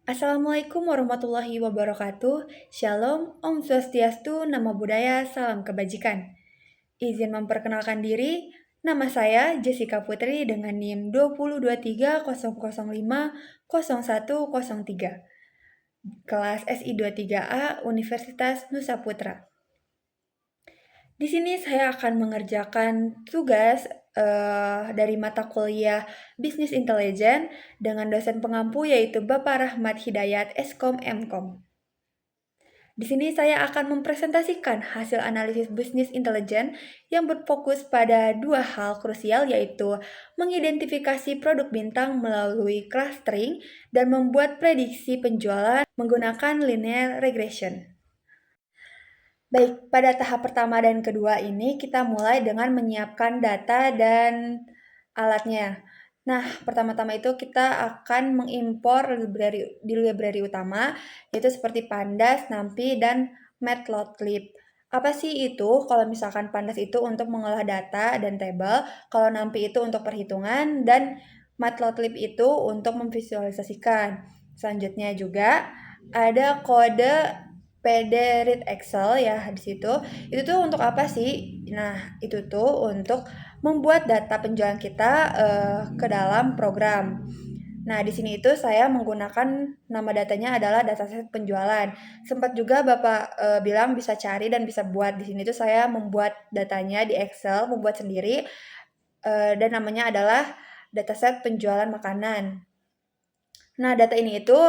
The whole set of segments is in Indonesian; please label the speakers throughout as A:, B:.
A: Assalamualaikum warahmatullahi wabarakatuh. Shalom, Om Swastiastu, Namo Buddhaya, Salam Kebajikan. Izin memperkenalkan diri, nama saya Jessica Putri dengan NIM 20230050103, kelas SI 23A Universitas Nusa Putra. Di sini saya akan mengerjakan tugas dari mata kuliah Business Intelligence dengan dosen pengampu yaitu Bapak Rahmat Hidayat Eskom Mkom. Di sini saya akan mempresentasikan hasil analisis Business Intelligence yang berfokus pada dua hal krusial yaitu mengidentifikasi produk bintang melalui clustering dan membuat prediksi penjualan menggunakan linear regression. Baik, pada tahap pertama dan kedua ini kita mulai dengan menyiapkan data dan alatnya. Nah, pertama-tama itu kita akan mengimpor di library utama, yaitu seperti Pandas, NumPy, dan Matplotlib. Apa sih itu? Kalau misalkan Pandas itu untuk mengolah data dan tabel, kalau NumPy itu untuk perhitungan, dan Matplotlib itu untuk memvisualisasikan. Selanjutnya juga ada kode PD Read Excel ya di situ. Itu tuh untuk apa sih? Nah, itu tuh untuk membuat data penjualan kita ke dalam program. Nah, di sini itu saya menggunakan nama datanya adalah dataset penjualan. Sempat juga Bapak bilang bisa cari dan bisa buat. Di sini tuh saya membuat datanya di Excel, membuat sendiri dan namanya adalah dataset penjualan makanan. Nah, data ini itu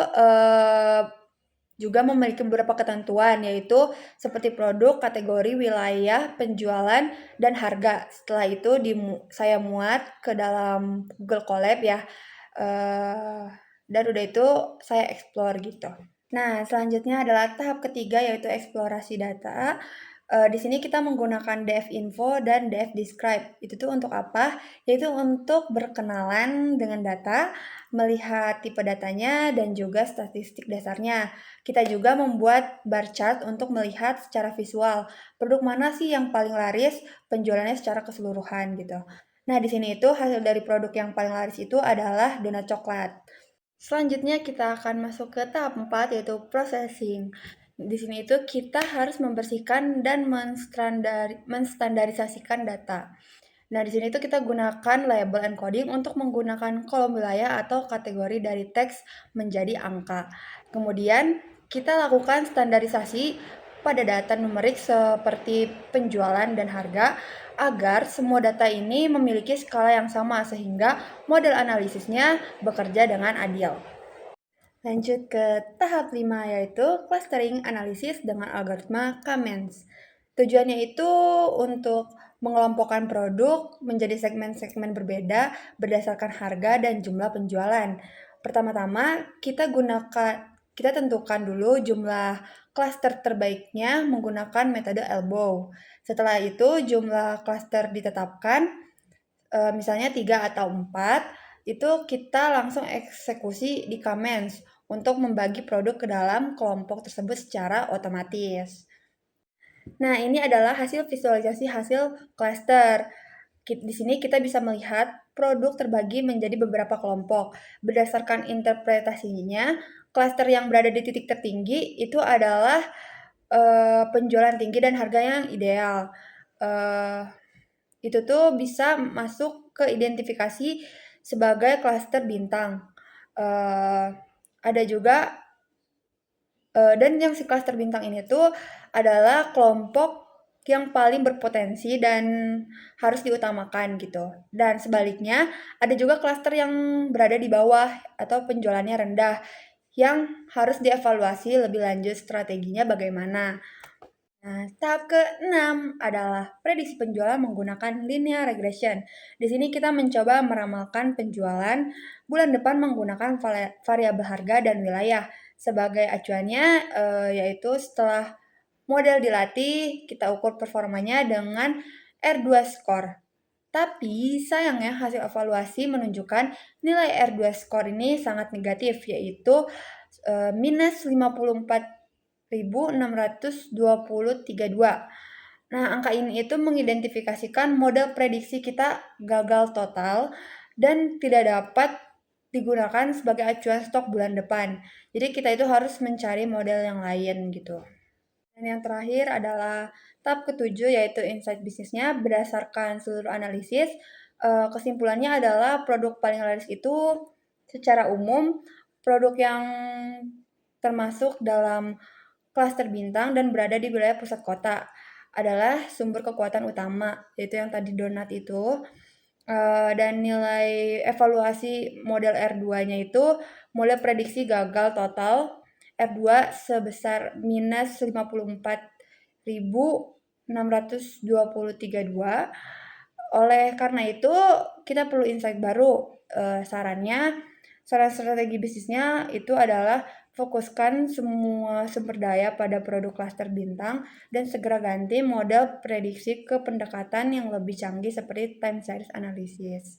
A: juga memiliki beberapa ketentuan, yaitu seperti produk, kategori, wilayah, penjualan, dan harga. Setelah itu saya muat ke dalam Google Colab ya, dan udah itu saya explore gitu. Nah, selanjutnya adalah tahap ketiga yaitu eksplorasi data. Di sini kita menggunakan devinfo dan devdescribe. Itu tuh untuk apa? Yaitu untuk berkenalan dengan data, melihat tipe datanya, dan juga statistik dasarnya. Kita juga membuat bar chart untuk melihat secara visual produk mana sih yang paling laris, penjualannya secara keseluruhan gitu. Nah, di sini itu hasil dari produk yang paling laris itu adalah donat coklat. Selanjutnya kita akan masuk ke tahap 4 yaitu processing. Di sini itu kita harus membersihkan dan menstandarisasikan data. Nah, di sini itu kita gunakan label encoding untuk menggunakan kolom wilayah atau kategori dari teks menjadi angka. Kemudian kita lakukan standarisasi pada data numerik seperti penjualan dan harga agar semua data ini memiliki skala yang sama sehingga model analisisnya bekerja dengan adil. Lanjut ke tahap 5 yaitu clustering analisis dengan algoritma Kamens. Tujuannya itu untuk mengelompokkan produk menjadi segmen-segmen berbeda berdasarkan harga dan jumlah penjualan. Pertama-tama kita tentukan dulu jumlah klaster terbaiknya menggunakan metode elbow. Setelah itu jumlah klaster ditetapkan, misalnya 3 atau 4, itu kita langsung eksekusi di Kamens untuk membagi produk ke dalam kelompok tersebut secara otomatis. Nah, ini adalah hasil visualisasi hasil cluster. Di sini kita bisa melihat produk terbagi menjadi beberapa kelompok. Berdasarkan interpretasinya, cluster yang berada di titik tertinggi itu adalah penjualan tinggi dan harga yang ideal. Itu tuh bisa masuk ke identifikasi sebagai cluster bintang. Ada juga dan yang si cluster bintang ini tuh adalah kelompok yang paling berpotensi dan harus diutamakan gitu. Dan sebaliknya, ada juga klaster yang berada di bawah atau penjualannya rendah yang harus dievaluasi lebih lanjut strateginya bagaimana. Nah, tahap ke-6 adalah prediksi penjualan menggunakan linear regression. Di sini kita mencoba meramalkan penjualan bulan depan menggunakan variabel harga dan wilayah. Sebagai acuannya yaitu setelah model dilatih, kita ukur performanya dengan R2 score. Tapi sayangnya hasil evaluasi menunjukkan nilai R2 score ini sangat negatif, yaitu minus 54.623. Nah, angka ini itu mengidentifikasikan model prediksi kita gagal total dan tidak dapat digunakan sebagai acuan stok bulan depan. Jadi kita itu harus mencari model yang lain gitu. Dan yang terakhir adalah tahap ketujuh yaitu insight bisnisnya berdasarkan seluruh analisis. Kesimpulannya adalah produk paling laris itu secara umum produk yang termasuk dalam klaster bintang dan berada di wilayah pusat kota adalah sumber kekuatan utama, yaitu yang tadi donat itu. Dan nilai evaluasi model R2-nya itu mulai prediksi gagal total R2 sebesar minus 54.623,2. Oleh karena itu, kita perlu insight baru. Saran strategi bisnisnya itu adalah fokuskan semua sumber daya pada produk klaster bintang dan segera ganti model prediksi ke pendekatan yang lebih canggih seperti time series analysis.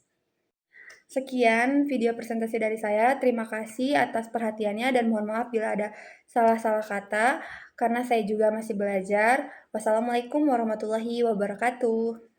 A: Sekian video presentasi dari saya. Terima kasih atas perhatiannya dan mohon maaf bila ada salah-salah kata karena saya juga masih belajar. Wassalamualaikum warahmatullahi wabarakatuh.